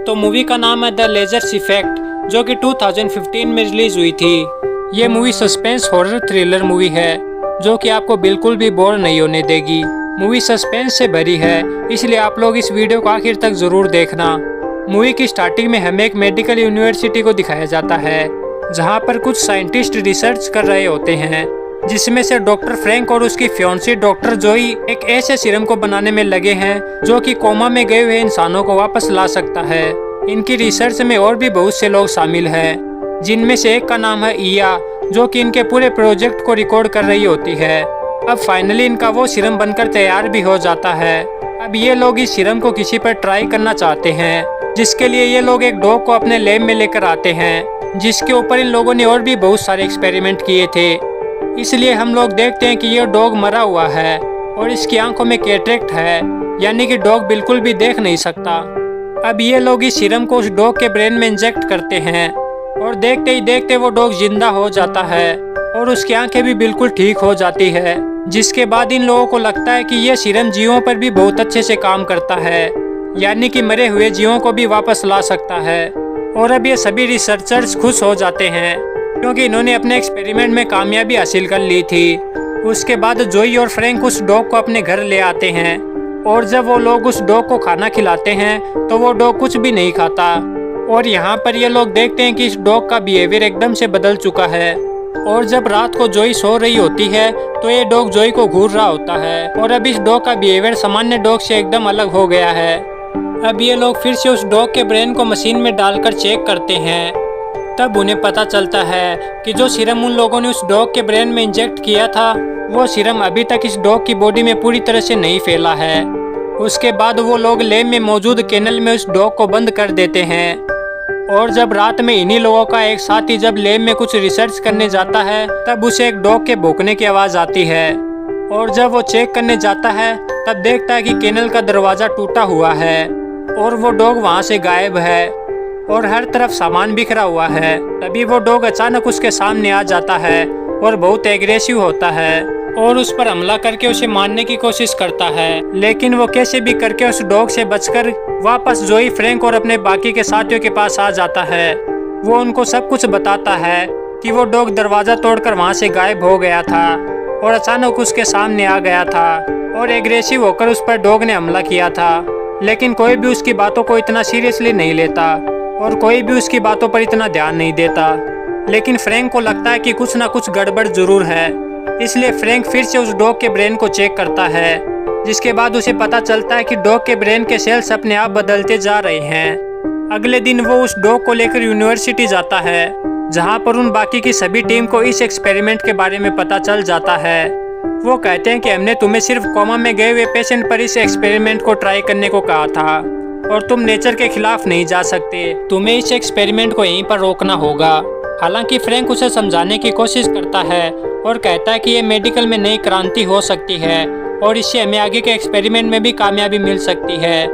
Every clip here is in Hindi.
तो मूवी का नाम है द लेजर्स इफेक्ट, जो कि 2015 में रिलीज हुई थी। ये movie suspense horror thriller movie है जो कि आपको बिल्कुल भी बोर नहीं होने देगी। मूवी सस्पेंस से भरी है, इसलिए आप लोग इस वीडियो को आखिर तक जरूर देखना। मूवी की स्टार्टिंग में हमें एक मेडिकल यूनिवर्सिटी को दिखाया जाता है जहां पर कुछ साइंटिस्ट रिसर्च कर रहे होते हैं, जिसमें से डॉक्टर फ्रैंक और उसकी फियांसी डॉक्टर जोई एक ऐसे सीरम को बनाने में लगे हैं जो कि कोमा में गए हुए इंसानों को वापस ला सकता है। इनकी रिसर्च में और भी बहुत से लोग शामिल हैं, जिनमें से एक का नाम है इया, जो कि इनके पूरे प्रोजेक्ट को रिकॉर्ड कर रही होती है। अब फाइनली इनका वो सीरम बनकर तैयार भी हो जाता है। अब ये लोग इस सीरम को किसी पर ट्राई करना चाहते हैं, जिसके लिए ये लोग एक डॉग को अपने लैब में लेकर आते हैं, जिसके ऊपर इन लोगों ने और भी बहुत सारे एक्सपेरिमेंट किए थे। इसलिए हम लोग देखते हैं कि ये डॉग मरा हुआ है और इसकी आंखों में कैटरेक्ट है, यानी कि डॉग बिल्कुल भी देख नहीं सकता। अब ये लोग इस सीरम को उस डॉग के ब्रेन में इंजेक्ट करते हैं और देखते ही देखते वो डॉग जिंदा हो जाता है और उसकी आंखें भी बिल्कुल ठीक हो जाती है। जिसके बाद इन लोगों को लगता है कि ये सीरम जीवों पर भी बहुत अच्छे से काम करता है, यानी कि मरे हुए जीवों को भी वापस ला सकता है। और अब ये सभी रिसर्चर्स खुश हो जाते हैं क्योंकि इन्होंने अपने एक्सपेरिमेंट में कामयाबी हासिल कर ली थी। उसके बाद जोई और फ्रैंक उस डॉग को अपने घर ले आते हैं और जब वो लोग उस डॉग को खाना खिलाते हैं तो वो डॉग कुछ भी नहीं खाता। और यहाँ पर ये लोग देखते हैं कि इस डॉग का बिहेवियर एकदम से बदल चुका है। और जब रात को जोई सो रही होती है तो ये डॉग जोई को घूर रहा होता है और अब इस डॉग का बिहेवियर सामान्य डॉग से एकदम अलग हो गया है। अब ये लोग फिर से उस डॉग के ब्रेन को मशीन में डालकर चेक करते हैं। तब उन्हें पता चलता है कि जो सीरम उन लोगों ने उस डॉग के ब्रेन में इंजेक्ट किया था, वो सीरम अभी तक इस डॉग की बॉडी में पूरी तरह से नहीं फैला है। उसके बाद वो लोग लैब में मौजूद केनल में उस डॉग को बंद कर देते हैं। और जब रात में इन्हीं लोगों का एक साथी जब लैब में कुछ रिसर्च करने जाता है, तब उसे एक डॉग के भौंकने की आवाज़ आती है। और जब वो चेक करने जाता है तब देखता है कि केनल का दरवाज़ा टूटा हुआ है और वो डॉग वहाँ से गायब है और हर तरफ सामान बिखरा हुआ है। तभी वो डॉग अचानक उसके सामने आ जाता है और बहुत एग्रेसिव होता है और उस पर हमला करके उसे मारने की कोशिश करता है। लेकिन वो कैसे भी करके उस डॉग से बचकर वापस जोई, फ्रैंक और अपने बाकी के साथियों के पास आ जाता है। वो उनको सब कुछ बताता है कि वो डॉग दरवाज़ा तोड़कर वहाँ से गायब हो गया था और अचानक उसके सामने आ गया था और एग्रेसिव होकर उस पर डॉग ने हमला किया था। लेकिन कोई भी उसकी बातों को इतना सीरियसली नहीं लेता और कोई भी उसकी बातों पर इतना ध्यान नहीं देता। लेकिन फ्रैंक को लगता है कि कुछ ना कुछ गड़बड़ जरूर है, इसलिए फ्रैंक फिर से उस डॉग के ब्रेन को चेक करता है, जिसके बाद उसे पता चलता है कि डॉग के ब्रेन के सेल्स अपने आप बदलते जा रहे हैं। अगले दिन वो उस डॉग को लेकर यूनिवर्सिटी जाता है, जहां पर उन बाकी की सभी टीम को इस एक्सपेरिमेंट के बारे में पता चल जाता है। वो कहते हैं कि हमने तुम्हें सिर्फ कोमा में गए हुए पेशेंट पर इस एक्सपेरिमेंट को ट्राई करने को कहा था और तुम नेचर के खिलाफ नहीं जा सकते, तुम्हें इस एक्सपेरिमेंट को यहीं पर रोकना होगा। हालांकि फ्रैंक उसे समझाने की कोशिश करता है और कहता है कि ये मेडिकल में नई क्रांति हो सकती है और इससे हमें आगे के एक्सपेरिमेंट में भी कामयाबी मिल सकती है।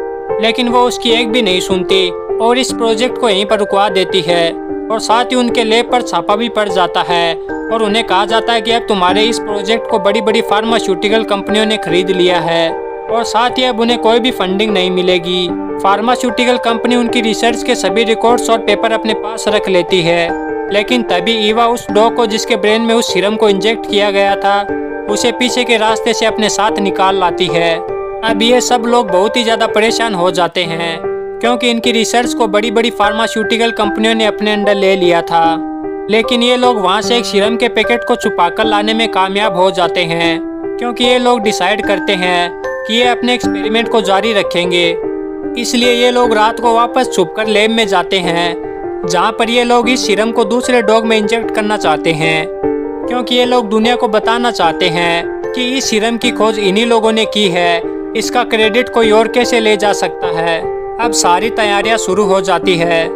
लेकिन वो उसकी एक भी नहीं सुनती और इस प्रोजेक्ट को यहीं पर रुकवा देती है और साथ ही उनके लैब पर छापा भी पड़ जाता है और उन्हें कहा जाता है कि अब तुम्हारे इस प्रोजेक्ट को बड़ी बड़ी फार्मास्यूटिकल कंपनियों ने खरीद लिया है और साथ ही अब उन्हें कोई भी फंडिंग नहीं मिलेगी। फार्मास्यूटिकल कंपनी उनकी रिसर्च के सभी रिकॉर्ड्स और पेपर अपने पास रख लेती है। लेकिन तभी ईवा उस डॉग को जिसके ब्रेन में उस सीरम को इंजेक्ट किया गया था, उसे पीछे के रास्ते से अपने साथ निकाल लाती है। अब ये सब लोग बहुत ही ज़्यादा परेशान हो जाते हैं क्योंकि इनकी रिसर्च को बड़ी बड़ी फार्मास्यूटिकल कंपनियों ने अपने अंडर ले लिया था। लेकिन ये लोग वहाँ से एक सीरम के पैकेट को छुपाकर लाने में कामयाब हो जाते हैं क्योंकि ये लोग डिसाइड करते हैं कि ये अपने एक्सपेरिमेंट को जारी रखेंगे। इसलिए ये लोग रात को वापस छुपकर लैब में जाते हैं, जहाँ पर ये लोग इस सीरम को दूसरे डॉग में इंजेक्ट करना चाहते हैं क्योंकि ये लोग दुनिया को बताना चाहते हैं कि इस सीरम की खोज इन्हीं लोगों ने की है, इसका क्रेडिट कोई और कैसे ले जा सकता है। अब सारी तैयारियां शुरू हो जाती है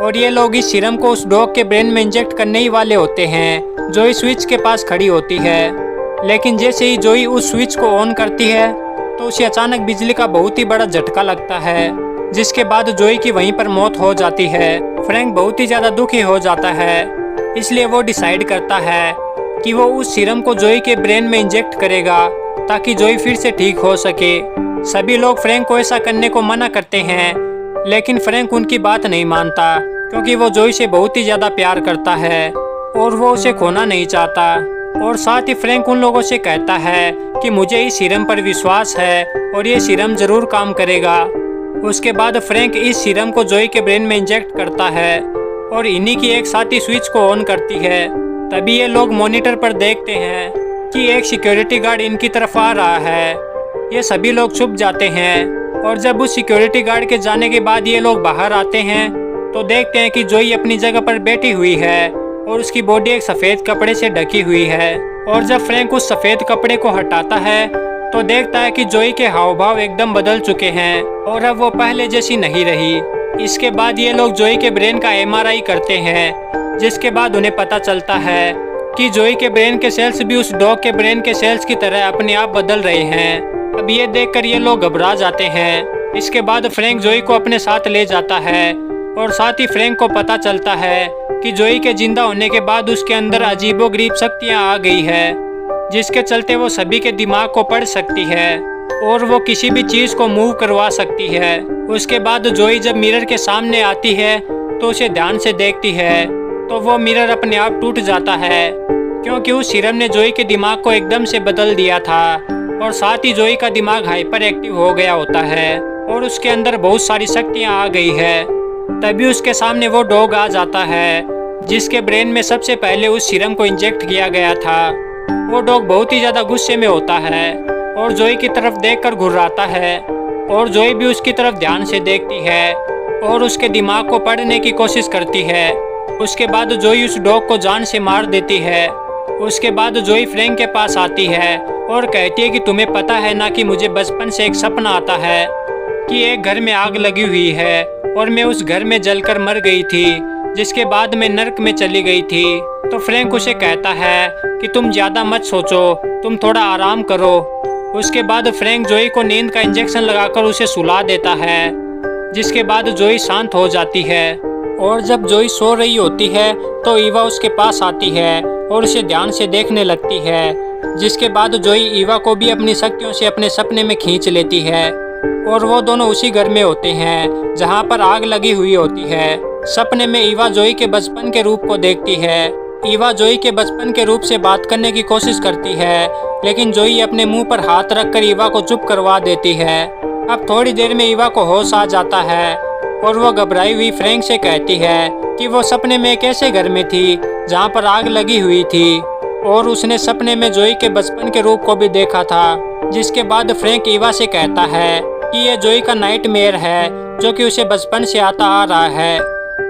और ये लोग इस सीरम को उस डॉग के ब्रेन में इंजेक्ट करने ही वाले होते हैं जो इस स्विच के पास खड़ी होती है। लेकिन जैसे ही जोई उस स्विच को ऑन करती है तो उसे अचानक बिजली का बहुत ही बड़ा झटका लगता है, जिसके बाद जोई की वहीं पर मौत हो जाती है। फ्रैंक बहुत ही ज़्यादा दुखी हो जाता है, इसलिए वो डिसाइड करता है कि वो उस सीरम को जोई के ब्रेन में इंजेक्ट करेगा ताकि जोई फिर से ठीक हो सके। सभी लोग फ्रैंक को ऐसा करने को मना करते हैं लेकिन फ्रैंक उनकी बात नहीं मानता क्योंकि वो जोई से बहुत ही ज्यादा प्यार करता है और वो उसे खोना नहीं चाहता। और साथ ही फ्रैंक उन लोगों से कहता है कि मुझे इस सीरम पर विश्वास है और ये सीरम जरूर काम करेगा। उसके बाद फ्रैंक इस सीरम को जोई के ब्रेन में इंजेक्ट करता है और इन्हीं की एक साथी स्विच को ऑन करती है। तभी ये लोग मॉनिटर पर देखते हैं कि एक सिक्योरिटी गार्ड इनकी तरफ आ रहा है। ये सभी लोग छुप जाते हैं और जब उस सिक्योरिटी गार्ड के जाने के बाद ये लोग बाहर आते हैं तो देखते हैं कि जोई अपनी जगह पर बैठी हुई है और उसकी बॉडी एक सफ़ेद कपड़े से ढकी हुई है। और जब फ्रैंक उस सफ़ेद कपड़े को हटाता है तो देखता है कि जोई के हाव भाव एकदम बदल चुके हैं और अब वो पहले जैसी नहीं रही। इसके बाद ये लोग जोई के ब्रेन का MRI करते हैं, जिसके बाद उन्हें पता चलता है कि जोई के ब्रेन के सेल्स भी उस डॉग के ब्रेन के सेल्स की तरह अपने आप बदल रहे हैं। अब ये देखकर ये लोग घबरा जाते हैं। इसके बाद फ्रैंक जोई को अपने साथ ले जाता है और साथ ही फ्रैंक को पता चलता है कि जोई के जिंदा होने के बाद उसके अंदर अजीबोगरीब शक्तियाँ आ गई है, जिसके चलते वो सभी के दिमाग को पढ़ सकती है और वो किसी भी चीज़ को मूव करवा सकती है। उसके बाद जोई जब मिरर के सामने आती है तो उसे ध्यान से देखती है तो वो मिरर अपने आप टूट जाता है क्योंकि उस सीरम ने जोई के दिमाग को एकदम से बदल दिया था और साथ ही जोई का दिमाग हाइपर एक्टिव हो गया होता है और उसके अंदर बहुत सारी शक्तियाँ आ गई है। तभी उसके सामने वो डॉग आ जाता है जिसके ब्रेन में सबसे पहले उस सीरम को इंजेक्ट किया गया था। वो डॉग बहुत ही ज़्यादा गुस्से में होता है और जोई की तरफ देखकर घुर्राता है और जोई भी उसकी तरफ ध्यान से देखती है और उसके दिमाग को पढ़ने की कोशिश करती है। उसके बाद जोई उस डॉग को जान से मार देती है। उसके बाद जोई फ्रैंक के पास आती है और कहती है कि तुम्हें पता है ना कि मुझे बचपन से एक सपना आता है कि एक घर में आग लगी हुई है और मैं उस घर में जलकर मर गई थी, जिसके बाद मैं नर्क में चली गई थी। तो फ्रैंक उसे कहता है कि तुम ज़्यादा मत सोचो, तुम थोड़ा आराम करो। उसके बाद फ्रैंक जोई को नींद का इंजेक्शन लगाकर उसे सुला देता है, जिसके बाद जोई शांत हो जाती है। और जब जोई सो रही होती है तो ईवा उसके पास आती है और उसे ध्यान से देखने लगती है, जिसके बाद जोई ईवा को भी अपनी शक्तियों से अपने सपने में खींच लेती है और वो दोनों उसी घर में होते हैं जहाँ पर आग लगी हुई होती है। सपने में ईवा जोई के बचपन के रूप को देखती है। ईवा जोई के बचपन के रूप से बात करने की कोशिश करती है, लेकिन जोई अपने मुंह पर हाथ रखकर ईवा को चुप करवा देती है। अब थोड़ी देर में ईवा को होश आ जाता है और वो घबराई हुई फ्रैंक से कहती है कि वो सपने में एक ऐसे घर में थी जहाँ पर आग लगी हुई थी और उसने सपने में जोई के बचपन के रूप को भी देखा था। जिसके बाद फ्रैंक ईवा से कहता है कि ये जोई का नाइटमेयर है जो कि उसे बचपन से आता आ रहा है।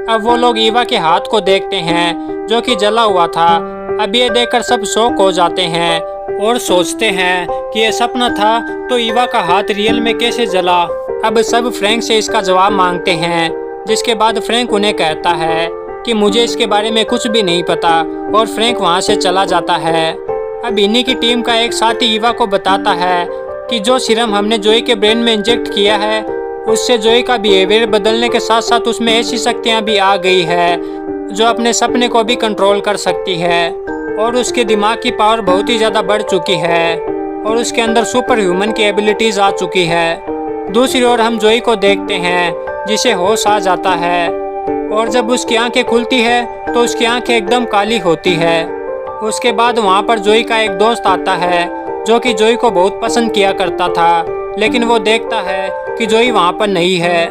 अब वो लोग ईवा के हाथ को देखते हैं जो कि जला हुआ था। अब ये देखकर सब शॉक हो जाते हैं और सोचते हैं कि ये सपना था तो ईवा का हाथ रियल में कैसे जला। अब सब फ्रैंक से इसका जवाब मांगते हैं, जिसके बाद फ्रैंक उन्हें कहता है कि मुझे इसके बारे में कुछ भी नहीं पता और फ्रैंक वहाँ से चला जाता है। अब इन्हीं की टीम का एक साथी ईवा को बताता है कि जो सीरम हमने जोई के ब्रेन में इंजेक्ट किया है उससे जोई का बिहेवियर बदलने के साथ साथ उसमें ऐसी शक्तियाँ भी आ गई है जो अपने सपने को भी कंट्रोल कर सकती है और उसके दिमाग की पावर बहुत ही ज़्यादा बढ़ चुकी है और उसके अंदर सुपर ह्यूमन की एबिलिटीज़ आ चुकी है। दूसरी ओर हम जोई को देखते हैं जिसे होश आ जाता है और जब उसकी आंखें खुलती है तो उसकी आंखें एकदम काली होती है। उसके बाद वहाँ पर जोई का एक दोस्त आता है जो कि जोई को बहुत पसंद किया करता था, लेकिन वो देखता है कि जोई वहाँ पर नहीं है।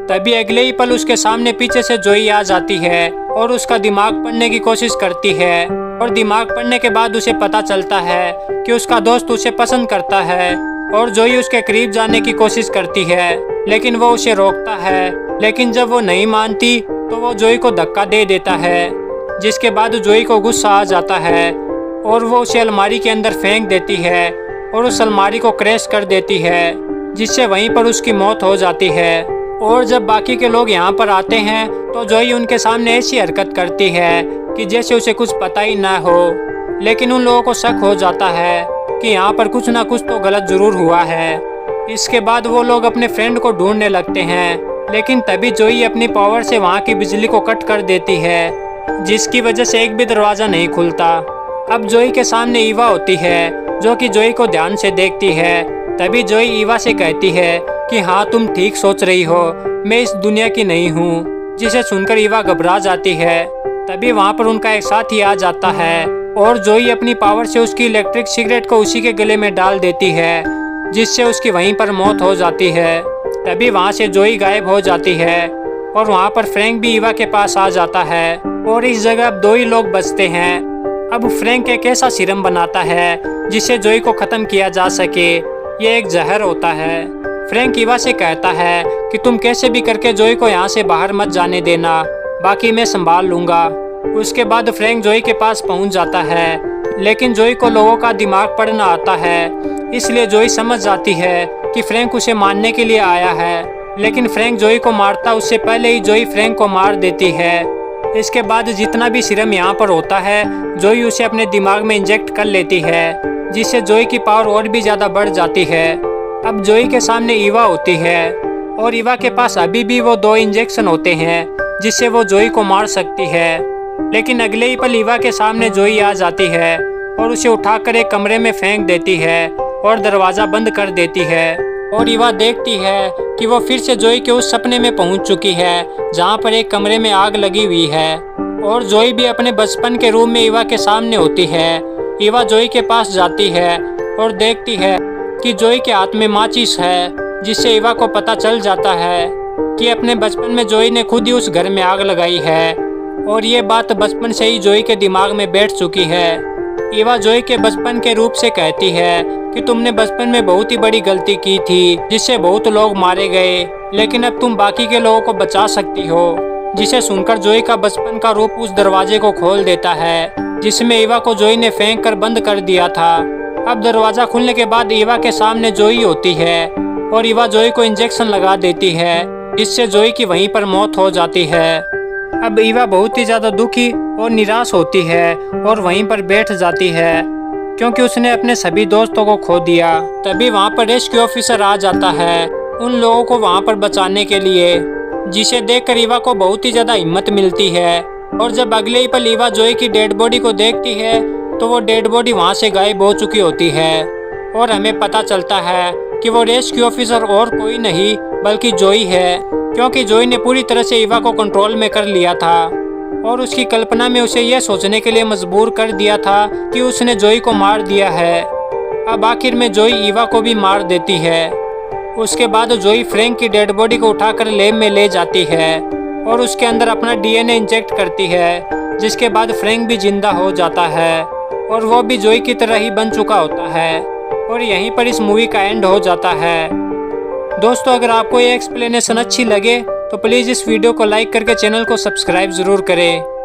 तभी अगले ही पल उसके सामने पीछे से जोई आ जाती है और उसका दिमाग पढ़ने की कोशिश करती है और दिमाग पढ़ने के बाद उसे पता चलता है कि उसका दोस्त उसे पसंद करता है और जोई उसके करीब जाने की कोशिश करती है, लेकिन वो उसे रोकता है। लेकिन जब वो नहीं मानती तो वो जोई को धक्का दे देता है, जिसके बाद जोई को गुस्सा आ जाता है और वो उसे अलमारी के अंदर फेंक देती है और उस अलमारी को क्रैश कर देती है, जिससे वहीं पर उसकी मौत हो जाती है। और जब बाकी के लोग यहाँ पर आते हैं तो जोई उनके सामने ऐसी हरकत करती है कि जैसे उसे कुछ पता ही ना हो, लेकिन उन लोगों को शक हो जाता है कि यहाँ पर कुछ ना कुछ तो गलत जरूर हुआ है। इसके बाद वो लोग अपने फ्रेंड को ढूंढने लगते हैं, लेकिन तभी जोई अपनी पावर से वहाँ की बिजली को कट कर देती है, जिसकी वजह से एक भी दरवाज़ा नहीं खुलता। अब जोई के सामने ईवा होती है जो कि जोई को ध्यान से देखती है। तभी जोई ईवा से कहती है कि हाँ तुम ठीक सोच रही हो, मैं इस दुनिया की नहीं हूँ। जिसे सुनकर ईवा घबरा जाती है। तभी वहाँ पर उनका एक साथी आ जाता है और जोई अपनी पावर से उसकी इलेक्ट्रिक सिगरेट को उसी के गले में डाल देती है, जिससे उसकी वहीं पर मौत हो जाती है। तभी वहाँ से जोई गायब हो जाती है और वहाँ पर फ्रैंक भी ईवा के पास आ जाता है और इस जगह अब 2 ही लोग बचते हैं। अब फ्रैंक एक ऐसा सीरम बनाता है जिससे जोई को खत्म किया जा सके। ये एक जहर होता है। फ्रैंक ईवा से कहता है कि तुम कैसे भी करके जोई को यहाँ से बाहर मत जाने देना, बाकी मैं संभाल लूंगा। उसके बाद फ्रैंक जोई के पास पहुँच जाता है, लेकिन जोई को लोगों का दिमाग पढ़ना आता है, इसलिए जोई समझ जाती है कि फ्रैंक उसे मारने के लिए आया है। लेकिन फ्रैंक जोई को मारता उससे पहले ही जोई फ्रैंक को मार देती है। इसके बाद जितना भी सीरम यहाँ पर होता है, जोई उसे अपने दिमाग में इंजेक्ट कर लेती है, जिससे जोई की पावर और भी ज़्यादा बढ़ जाती है। अब जोई के सामने ईवा होती है और ईवा के पास अभी भी वो 2 इंजेक्शन होते हैं जिससे वो जोई को मार सकती है। लेकिन अगले ही पल ईवा के सामने जोई आ जाती है और उसे उठाकर एक कमरे में फेंक देती है और दरवाज़ा बंद कर देती है। और ईवा देखती है कि वो फिर से जोई के उस सपने में पहुंच चुकी है जहां पर एक कमरे में आग लगी हुई है। और जोई भी अपने बचपन के रूम में ईवा के सामने होती है। ईवा जोई के पास जाती है और देखती है कि जोई के हाथ में माचिस है, जिससे ईवा को पता चल जाता है कि अपने बचपन में जोई ने खुद ही उस घर में आग लगाई है। और ये बात बचपन से ही जोई के दिमाग में बैठ चुकी है। ईवा जोई के बचपन के रूप से कहती है कि तुमने बचपन में बहुत ही बड़ी गलती की थी, जिससे बहुत लोग मारे गए, लेकिन अब तुम बाकी के लोगों को बचा सकती हो। जिसे सुनकर जोई का बचपन का रूप उस दरवाजे को खोल देता है, जिसमें ईवा को जोई ने फेंक कर बंद कर दिया था। अब दरवाजा खुलने के बाद ईवा के सामने जोई होती है और ईवा जोई को इंजेक्शन लगा देती है, जिससे जोई की वहीं पर मौत हो जाती है। अब ईवा बहुत ही ज्यादा दुखी और निराश होती है और वहीं पर बैठ जाती है, क्योंकि उसने अपने सभी दोस्तों को खो दिया। तभी वहाँ पर रेस्क्यू ऑफिसर आ जाता है उन लोगों को वहाँ पर बचाने के लिए, जिसे देखकर ईवा को बहुत ही ज्यादा हिम्मत मिलती है। और जब अगले ही पल ईवा जोई की डेड बॉडी को देखती है तो वो डेड बॉडी वहाँ से गायब हो चुकी होती है और हमें पता चलता है कि वो रेस्क्यू ऑफिसर और कोई नहीं बल्कि जोई है, क्योंकि जोई ने पूरी तरह से ईवा को कंट्रोल में कर लिया था और उसकी कल्पना में उसे यह सोचने के लिए मजबूर कर दिया था कि उसने जोई को मार दिया है। अब आखिर में जोई ईवा को भी मार देती है। उसके बाद जोई फ्रैंक की डेड बॉडी को उठाकर लैब में ले जाती है और उसके अंदर अपना डीएनए इंजेक्ट करती है, जिसके बाद फ्रैंक भी जिंदा हो जाता है और वो भी जोई की तरह ही बन चुका होता है। और यहीं पर इस मूवी का एंड हो जाता है। दोस्तों, अगर आपको ये एक्सप्लेनेशन अच्छी लगे तो प्लीज़ इस वीडियो को लाइक करके चैनल को सब्सक्राइब ज़रूर करें।